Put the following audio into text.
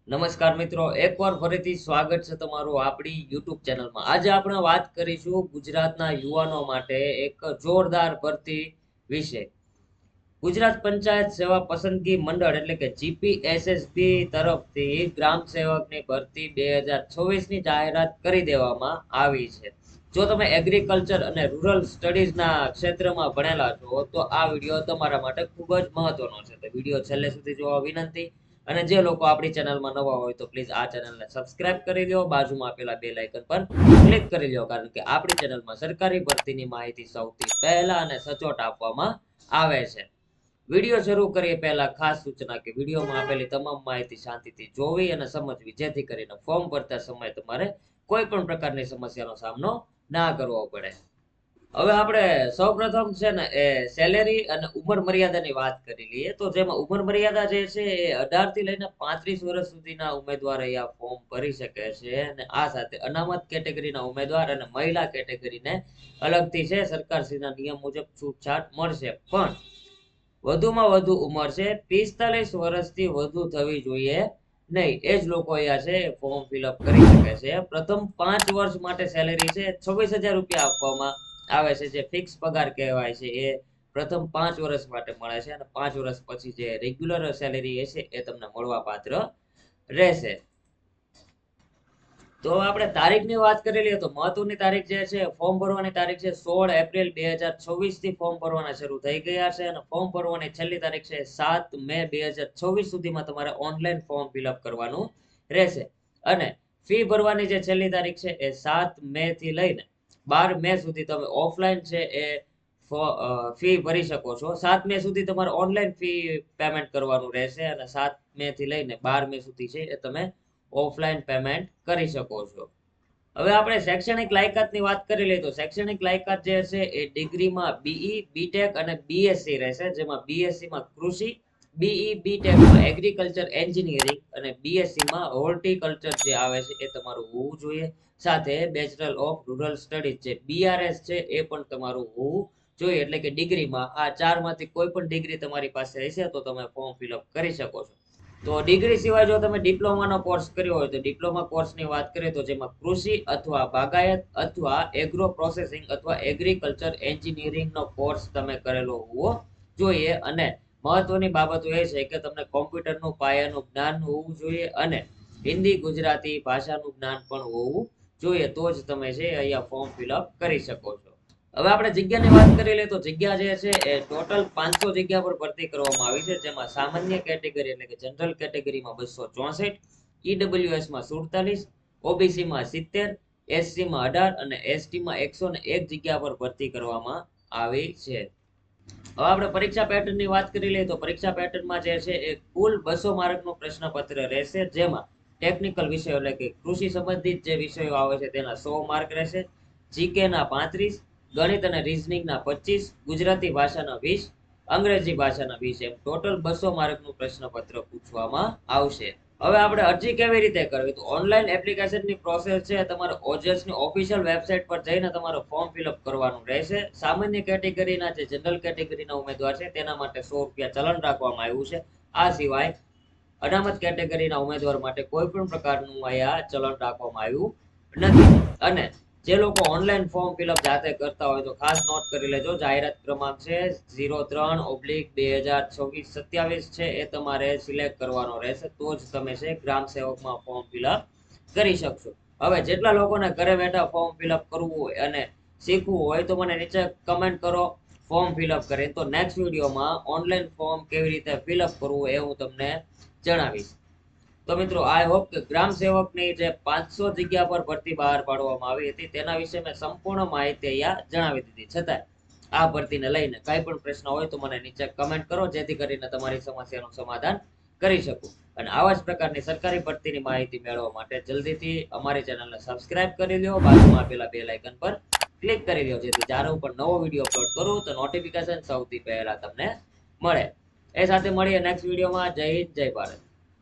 નમસ્કાર મિત્રો, એકવાર ફરીથી સ્વાગત છે તમારું આપણી યુટ્યુબ ચેનલમાં. આજે આપણે વાત કરીશું ગુજરાતના યુવાનો માટે એક જોરદાર ભરતી વિશે. ગુજરાત પંચાયત સેવા પસંદગી મંડળ એટલે કે જીપીએસએસબી તરફથી ગ્રામ સેવકની ભરતી 2026 ની જાહેરાત કરી દેવામાં આવી છે. જો તમે એગ્રીકલ્ચર અને રૂરલ સ્ટડીઝના ક્ષેત્રમાં ભણેલા છો તો આ વિડીયો તમારા માટે ખૂબ જ મહત્વનો છે. તો વિડીયો છેલ્લે સુધી જોવા વિનંતી. અને જે લોકો આપણી ચેનલમાં નવા હોય તો પ્લીઝ આ ચેનલને સબસ્ક્રાઇબ કરી લો, બાજુમાં આપેલા બેલ આઇકન પર ક્લિક કરી લો, કારણ કે આપણી ચેનલમાં સરકારી ભરતીની માહિતી સૌથી પહેલા અને સચોટ આપવામાં આવે છે. વિડીયો શરૂ કરીએ પહેલા ખાસ સૂચના કે વિડીયોમાં આપેલી તમામ માહિતી શાંતિથી જોવી અને સમજવી, જેથી કરીને ફોર્મ ભરતા સમયે તમારે કોઈ પણ પ્રકારની સમસ્યાનો સામનો ના કરવો પડે. હવે આપણે સૌપ્રથમ છે ને એ સેલેરી અને ઉંમર મર્યાદાની વાત કરી લઈએ. તો જેમાં ઉંમર મર્યાદા જે છે એ 18 થી લઈને 35 વર્ષ સુધીના ઉમેદવાર અહીંયા ફોર્મ ભરી શકે છે. અને આ સાથે અનામત કેટેગરીના ઉમેદવાર અને મહિલા કેટેગરીને અલગથી છે સરકારશ્રીના નિયમ મુજબ છૂટછાટ મળશે. પણ વધુમાં વધુ ઉંમર છે 45 વર્ષથી વધુ થવી જોઈએ નહીં. એ જ લોકો અહીંયા છે ફોર્મ ફિલઅપ કરી શકે છે. પ્રથમ 5 વર્ષ માટે સેલેરી છે 26,000 રૂપિયા આપવામાં આવે છે, જે ફિક્સ પગાર કહેવાય છે. એ પ્રથમ 5 વર્ષ માટે મળે છે અને 5 વર્ષ પછી જે રેગ્યુલર સેલેરી હશે એ તમને મળવા પાત્ર રહેશે. તો આપણે તારીખની વાત કરી લઈએ તો મહત્વની તારીખ જે છે ફોર્મ ભરવાની તારીખ છે 16 એપ્રિલ 2026 થી ફોર્મ ભરવાના શરૂ થઈ ગયા છે. અને ફોર્મ ભરવાની છેલ્લી તારીખ છે 7 મે 2026 સુધીમાં તમારે ઓનલાઈન ફોર્મ ફિલઅપ કરવાનું રહેશે. અને ફી ભરવાની જે છેલ્લી તારીખ છે એ 7 મે થી લઈને 12 મે સુધી તમે ઓફલાઈન છે એ ફી ભરી શકો છો. 7 મે સુધી તમારે ઓનલાઈન ફી પેમેન્ટ કરવાનું રહેશે અને 7 મે થી લઈને 12 મે સુધી છે એ તમે ઓફલાઈન પેમેન્ટ કરી શકો છો. હવે આપણે શૈક્ષણિક લાયકાતની વાત કરી લઈએ તો શૈક્ષણિક લાયકાત જે છે એ ડિગ્રીમાં બીઈ, બીટેક અને બીએસસી રહેશે. જેમાં બીએસસી માં કૃષિ, બીઈ, બીટેક માં એગ્રીકલ્ચર એન્જિનિયરિંગ અને બીએસસી માં હોર્ટિકલ્ચર જે આવે છે એ તમારું હોવું જોઈએ. સાથે બેચલર ઓફ રૂરલ સ્ટડીઝ જે બીઆરએસ છે એ પણ તમારું હોવું જોઈએ. એટલે કે ડિગ્રીમાં આ ચારમાંથી કોઈ પણ ડિગ્રી તમારી પાસે હશે તો તમે ફોર્મ ફિલઅપ કરી શકો છો. તો ડિગ્રી સિવાય જો તમે ડિપ્લોમાનો કોર્સ કર્યો હોય તો ડિપ્લોમા કોર્સની વાત કરીએ તો જેમાં કૃષિ અથવા બાગાયત અથવા એગ્રો પ્રોસેસિંગ અથવા એગ્રીકલ્ચર એન્જિનિયરિંગનો કોર્સ તમે કરેલો હોવો જોઈએ. અને મહત્વની બાબતો એ છે કે તમને કોમ્પ્યુટરનું પાયાનું જ્ઞાન હોવું જોઈએ અને હિન્દી, ગુજરાતી ભાષાનું જ્ઞાન પણ હોવું જોઈએ. તો જ તમે છે અહીંયા ફોર્મ ફિલઅપ કરી શકો છો. હવે આપણે જગ્યાની વાત કરી લઈએ તો જગ્યા જે છે એ ટોટલ 500 જગ્યા પર ભરતી કરવામાં આવી છે. જેમાં સામાન્ય કેટેગરી એટલે કે જનરલ કેટેગરીમાં 264, ઈડબ્લ્યુએસ માં 47, ઓબીસી માં 70, એસસી માં 18 અને એસટી માં 101 જગ્યા પર ભરતી કરવામાં આવી છે. હવે આપણે પરીક્ષા પેટર્નની વાત કરી લઈએ તો પરીક્ષા પેટર્નમાં જે છે એ કુલ 200 માર્કનું પ્રશ્નપત્ર રહેશે. જેમાં ટેકનિકલ વિષયો એટલે કે કૃષિ સંબંધિત જે વિષયો આવે છે તેના 100 માર્ક રહેશે, જીકે ના 35, ગણિત અને રીઝનિંગ ના 25, ગુજરાતી ભાષાના 20, અંગ્રેજી ભાષાના 20, એમ ટોટલ 200 માર્કનું પ્રશ્નપત્ર પૂછવામાં આવશે. હવે આપણે અરજી કેવી રીતે કરવી તો ઓનલાઈન એપ્લિકેશનની પ્રોસેસ છે તમારે ઓજસની ઓફિશિયલ વેબસાઇટ પર જઈને તમારે ફોર્મ ફિલઅપ કરવાનું રહેશે. સામાન્ય કેટેગરીના જે જનરલ કેટેગરીના ઉમેદવાર છે તેના માટે 100 રૂપિયા ચલણ રાખવામાં આવ્યું છે. આ સિવાય અનામત કેટેગરીના ઉમેદવાર માટે કોઈ પણ પ્રકારનું અહીંયા ચલણ રાખવામાં આવ્યું નથી. અને જે લોકો ઓનલાઈન ફોર્મ ફિલઅપ જાતે કરતા હોય તો ખાસ નોટ કરી લેજો. જાહેરાત ક્રમાંક છે 03/2026-27 છે એ તમારે સિલેક્ટ કરવાનો રહેશે. તો જ તમે છે ગ્રામ સેવકમાં ફોર્મ ફિલઅપ કરી શકશો. હવે જેટલા લોકોને ઘરે બેઠા ફોર્મ ફિલઅપ કરવું હોય અને શીખવું હોય તો મને નીચે કમેન્ટ કરો ફોર્મ ફિલઅપ કરીને. તો નેક્સ્ટ વિડીયોમાં ઓનલાઈન ફોર્મ કેવી રીતે ફિલઅપ કરવું એ હું તમને જણાવીશ. તો મિત્રો આઈ હોપ કે ગ્રામ સેવકની જે 500 જગ્યા પર ભરતી બહાર પાડવામાં આવી હતી તેના વિશે મેં સંપૂર્ણ માહિતી અહીંયા જણાવી દીધી. છતાં આ ભરતીને લઈને કઈ પણ પ્રશ્ન હોય તો મને નીચે કમેન્ટ કરો, જેથી કરીને તમારી સમસ્યાનું સમાધાન કરી શકું. અને આવા જ પ્રકારની સરકારી ભરતીની માહિતી મેળવવા માટે જલ્દીથી અમારી ચેનલને સબસ્ક્રાઇબ કરી લો, બાજુમાં આપેલા બેલ આઇકન પર ક્લિક કરી દો, જેથી જ્યારે હું પણ નવો વિડીયો અપલોડ કરું તો નોટિફિકેશન સૌથી પહેલા તમને મળે. એ સાથે મળીએ નેક્સ્ટ વિડીયોમાં. જય હિન્દ, જય ભારત.